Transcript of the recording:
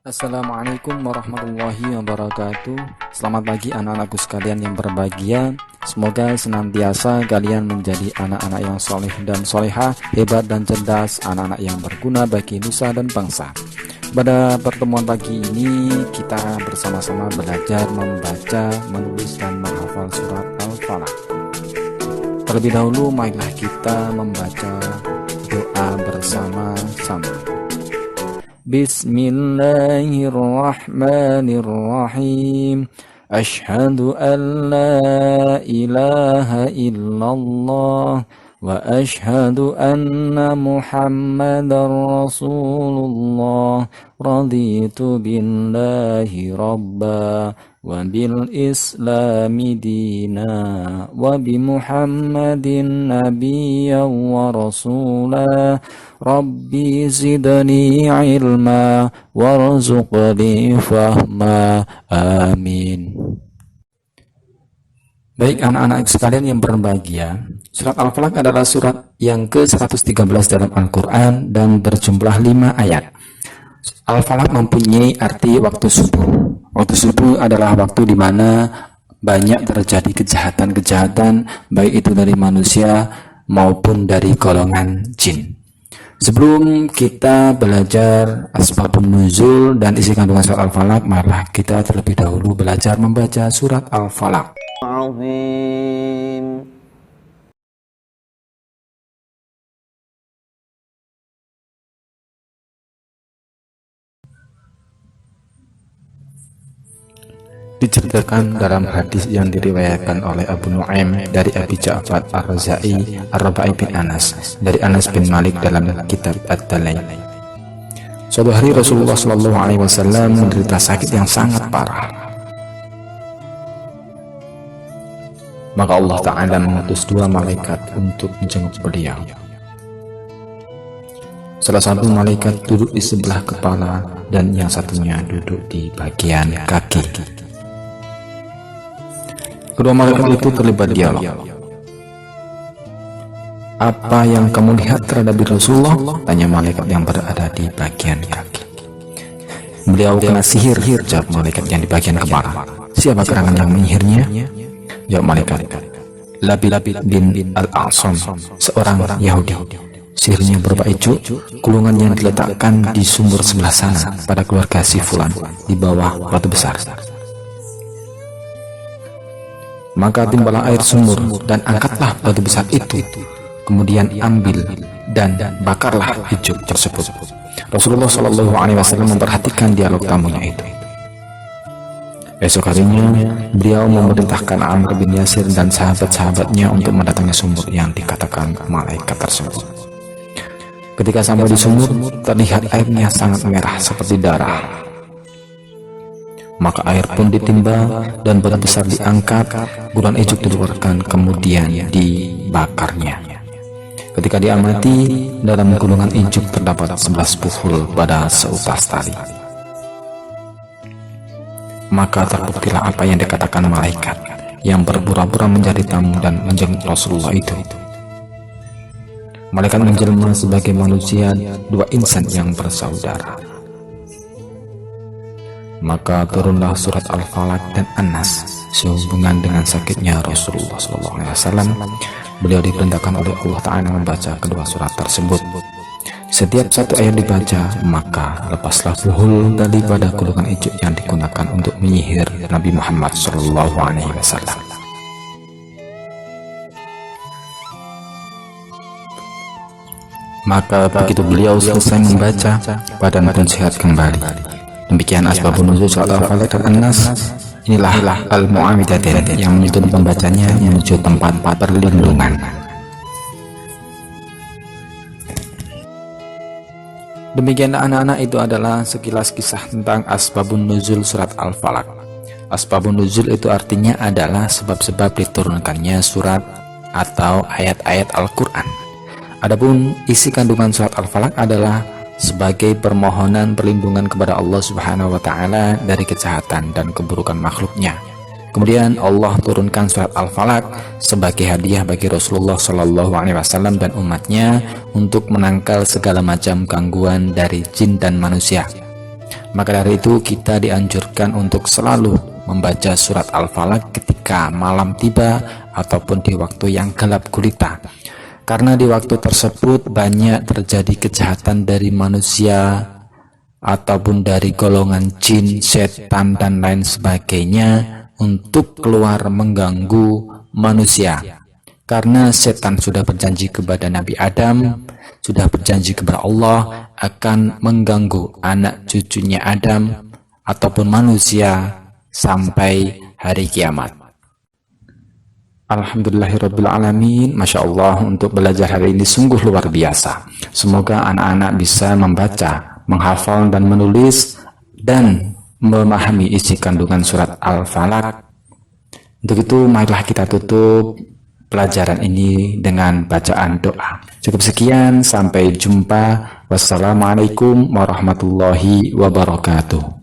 Assalamualaikum warahmatullahi wabarakatuh. Selamat pagi anak-anakku sekalian yang berbahagia. Semoga senantiasa kalian menjadi anak-anak yang soleh dan solehah, hebat dan cerdas, anak-anak yang berguna bagi nusa dan bangsa. Pada pertemuan pagi ini kita bersama-sama belajar membaca, menulis dan menghafal surat Al-Falaq. Terlebih dahulu marilah kita membaca doa bersama-sama. Bismillahirrahmanirrahim. Ashhadu an la ilaha illallah wa ashhadu anna Muhammadar Rasulullah. Raditu billahi rabba wa bil islami dina wa bi Muhammadin nabiyyan wa rasulah. Rabbi zidni ilma warzuqni fahma. Amin. Baik anak-anak sekalian yang berbahagia, surat Al-Falaq adalah surat yang ke-113 dalam Al-Quran dan berjumlah 5 ayat. Al-Falaq mempunyai arti waktu subuh. Waktu subuh adalah waktu di mana banyak terjadi kejahatan-kejahatan, baik itu dari manusia maupun dari golongan jin. Sebelum kita belajar asbabun nuzul dan isi kandungan surat Al-Falaq, marilah kita terlebih dahulu belajar membaca surat Al-Falaq. Diceritakan dalam hadis yang diriwayatkan oleh Abu Nu'aim dari Abi Ja'far Ar-Raza'i Ar-Rabai bin Anas dari Anas bin Malik dalam kitab Ad-Dalail. Suatu hari Rasulullah SAW menderita sakit yang sangat parah. Maka Allah Ta'ala mengutus 2 malaikat untuk menjenguk beliau. Salah satu malaikat duduk di sebelah kepala dan yang satunya duduk di bagian kaki. Kedua malaikat itu terlibat dialog. Apa yang kamu lihat terhadap Rasulullah? Tanya malaikat yang berada di bagian kaki. Beliau kena sihir, jawab malaikat yang di bagian kepala. Siapa gerangan yang menyihirnya? Jawab malaikat, Labid bin Al-A'sam, seorang Yahudi. Sihirnya berupa ijuk, kulungan yang diletakkan di sumur sebelah sana pada keluarga si Fulan di bawah batu besar. Maka timbalah air sumur dan angkatlah batu besar itu, kemudian ambil dan bakarlah ijuk tersebut. Rasulullah SAW memperhatikan dialog tamunya itu. Esok harinya beliau memerintahkan Amr bin Yasir dan sahabat-sahabatnya untuk mendatangi sumur yang dikatakan malaikat tersebut. Ketika sampai di sumur, terlihat airnya sangat merah seperti darah. Maka air pun ditimba dan batu besar diangkat, bulan ijuk dikeluarkan kemudian dibakarnya. Ketika diamati, dalam gulungan ijuk terdapat 11 puhul pada seutas tali. Maka terbuktilah apa yang dikatakan malaikat yang berpura-pura menjadi tamu dan menjenguk Rasulullah itu. Malaikat menjelma sebagai manusia, 2 insan yang bersaudara. Maka turunlah surat Al-Falaq dan An-Nas sehubungan dengan sakitnya Rasulullah SAW. Beliau diperintahkan oleh Allah Ta'ala membaca kedua surat tersebut. Setiap satu ayat dibaca, maka lepaslah puhul daripada gulungan ijuk yang digunakan untuk menyihir Nabi Muhammad SAW. Maka begitu beliau selesai membaca, badan pun sehat kembali. Demikian asbabun nuzul surat Al-Falaq dan An-Nas. Inilah al-mu'awwidhatain yang menuntun pembacanya menuju tempat perlindungan. Demikianlah anak-anak, itu adalah sekilas kisah tentang asbabun nuzul surat Al-Falaq. Asbabun nuzul itu artinya adalah sebab-sebab diturunkannya surat atau ayat-ayat Al-Quran. Adapun isi kandungan surat Al-Falaq adalah sebagai permohonan perlindungan kepada Allah Subhanahu wa Ta'ala dari kejahatan dan keburukan makhluknya. Kemudian Allah turunkan surat Al-Falaq sebagai hadiah bagi Rasulullah SAW dan umatnya untuk menangkal segala macam gangguan dari jin dan manusia. Maka dari itu kita dianjurkan untuk selalu membaca surat Al-Falaq ketika malam tiba ataupun di waktu yang gelap gulita. Karena di waktu tersebut banyak terjadi kejahatan dari manusia ataupun dari golongan jin, setan, dan lain sebagainya untuk keluar mengganggu manusia. Karena setan sudah berjanji kepada Nabi Adam, sudah berjanji kepada Allah akan mengganggu anak cucunya Adam ataupun manusia sampai hari kiamat. Alhamdulillahirrabbilalamin. Masya Allah, untuk belajar hari ini sungguh luar biasa. Semoga anak-anak bisa membaca, menghafal dan menulis dan memahami isi kandungan surat Al-Falaq. Untuk itu marilah kita tutup pelajaran ini dengan bacaan doa. Cukup sekian, sampai jumpa. Wassalamualaikum warahmatullahi wabarakatuh.